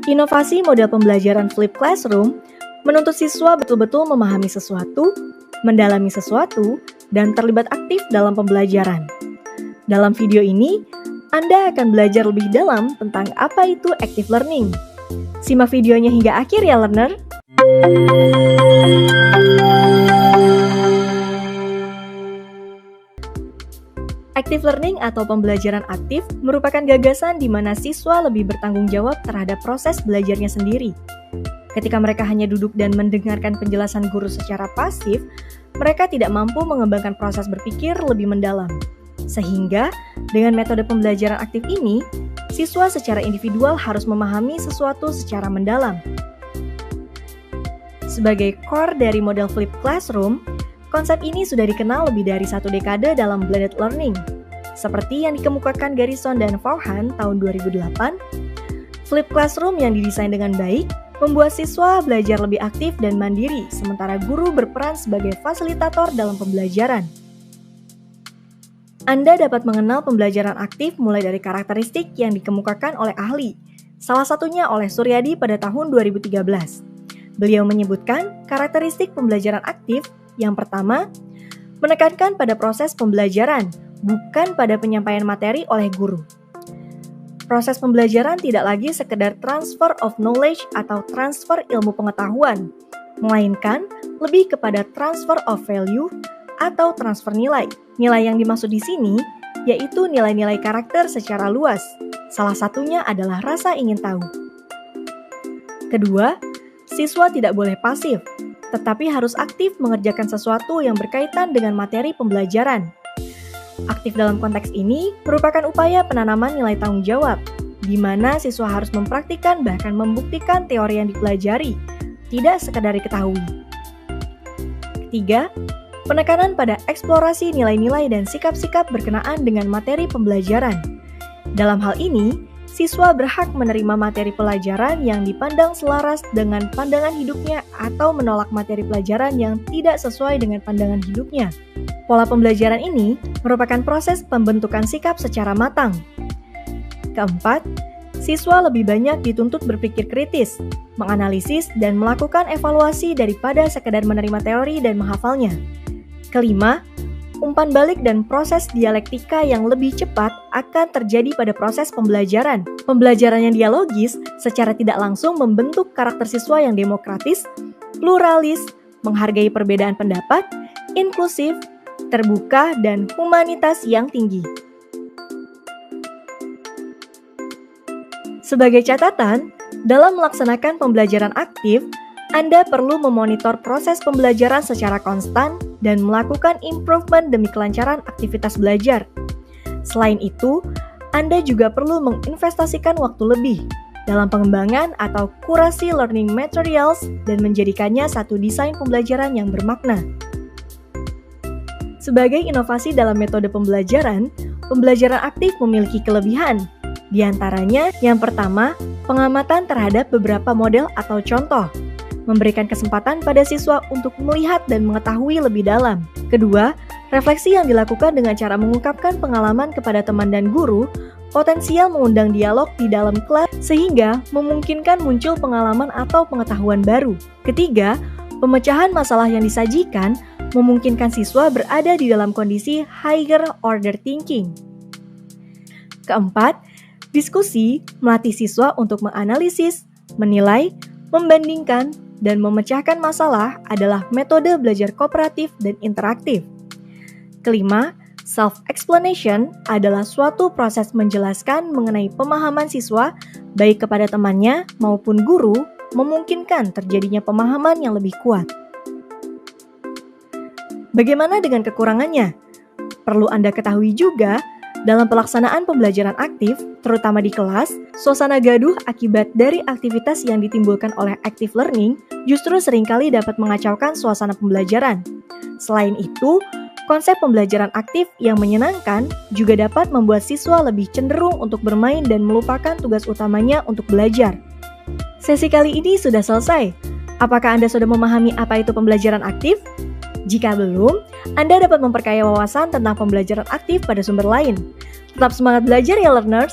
Inovasi model pembelajaran Flipped Classroom menuntut siswa betul-betul memahami sesuatu, mendalami sesuatu, dan terlibat aktif dalam pembelajaran. Dalam video ini, Anda akan belajar lebih dalam tentang apa itu active learning. Simak videonya hingga akhir ya, learner! Active learning atau pembelajaran aktif merupakan gagasan di mana siswa lebih bertanggung jawab terhadap proses belajarnya sendiri. Ketika mereka hanya duduk dan mendengarkan penjelasan guru secara pasif, mereka tidak mampu mengembangkan proses berpikir lebih mendalam. Sehingga, dengan metode pembelajaran aktif ini, siswa secara individual harus memahami sesuatu secara mendalam. Sebagai core dari model Flipped Classroom, konsep ini sudah dikenal lebih dari 1 dekade dalam blended learning. Seperti yang dikemukakan Garrison dan Vaughan tahun 2008, Flipped Classroom yang didesain dengan baik membuat siswa belajar lebih aktif dan mandiri, sementara guru berperan sebagai fasilitator dalam pembelajaran. Anda dapat mengenal pembelajaran aktif mulai dari karakteristik yang dikemukakan oleh ahli, salah satunya oleh Suryadi pada tahun 2013. Beliau menyebutkan karakteristik pembelajaran aktif. Yang pertama, menekankan pada proses pembelajaran, bukan pada penyampaian materi oleh guru. Proses pembelajaran tidak lagi sekedar transfer of knowledge atau transfer ilmu pengetahuan, melainkan lebih kepada transfer of value atau transfer nilai. Nilai yang dimaksud di sini yaitu nilai-nilai karakter secara luas. Salah satunya adalah rasa ingin tahu. Kedua, siswa tidak boleh pasif, tetapi harus aktif mengerjakan sesuatu yang berkaitan dengan materi pembelajaran. Aktif dalam konteks ini merupakan upaya penanaman nilai tanggung jawab, di mana siswa harus mempraktikkan bahkan membuktikan teori yang dipelajari, tidak sekadar diketahui. Ketiga, penekanan pada eksplorasi nilai-nilai dan sikap-sikap berkenaan dengan materi pembelajaran. Dalam hal ini, siswa berhak menerima materi pelajaran yang dipandang selaras dengan pandangan hidupnya atau menolak materi pelajaran yang tidak sesuai dengan pandangan hidupnya. Pola pembelajaran ini merupakan proses pembentukan sikap secara matang. Keempat, siswa lebih banyak dituntut berpikir kritis, menganalisis, dan melakukan evaluasi daripada sekedar menerima teori dan menghafalnya. Kelima, umpan balik dan proses dialektika yang lebih cepat akan terjadi pada proses pembelajaran. Pembelajaran yang dialogis secara tidak langsung membentuk karakter siswa yang demokratis, pluralis, menghargai perbedaan pendapat, inklusif, terbuka, dan humanitas yang tinggi. Sebagai catatan, dalam melaksanakan pembelajaran aktif, Anda perlu memonitor proses pembelajaran secara konstan dan melakukan improvement demi kelancaran aktivitas belajar. Selain itu, Anda juga perlu menginvestasikan waktu lebih dalam pengembangan atau kurasi learning materials dan menjadikannya satu desain pembelajaran yang bermakna. Sebagai inovasi dalam metode pembelajaran aktif memiliki kelebihan. Di antaranya, yang pertama, pengamatan terhadap beberapa model atau contoh, memberikan kesempatan pada siswa untuk melihat dan mengetahui lebih dalam. Kedua, refleksi yang dilakukan dengan cara mengungkapkan pengalaman kepada teman dan guru, potensial mengundang dialog di dalam kelas sehingga memungkinkan muncul pengalaman atau pengetahuan baru. Ketiga, pemecahan masalah yang disajikan memungkinkan siswa berada di dalam kondisi higher order thinking. Keempat, diskusi melatih siswa untuk menganalisis, menilai, membandingkan, dan memecahkan masalah adalah metode belajar kooperatif dan interaktif. Kelima, self-explanation adalah suatu proses menjelaskan mengenai pemahaman siswa baik kepada temannya maupun guru, memungkinkan terjadinya pemahaman yang lebih kuat. Bagaimana dengan kekurangannya? Perlu Anda ketahui juga, dalam pelaksanaan pembelajaran aktif, terutama di kelas, suasana gaduh akibat dari aktivitas yang ditimbulkan oleh active learning justru seringkali dapat mengacaukan suasana pembelajaran. Selain itu, konsep pembelajaran aktif yang menyenangkan juga dapat membuat siswa lebih cenderung untuk bermain dan melupakan tugas utamanya untuk belajar. Sesi kali ini sudah selesai. Apakah Anda sudah memahami apa itu pembelajaran aktif? Jika belum, Anda dapat memperkaya wawasan tentang pembelajaran aktif pada sumber lain. Tetap semangat belajar ya, learners!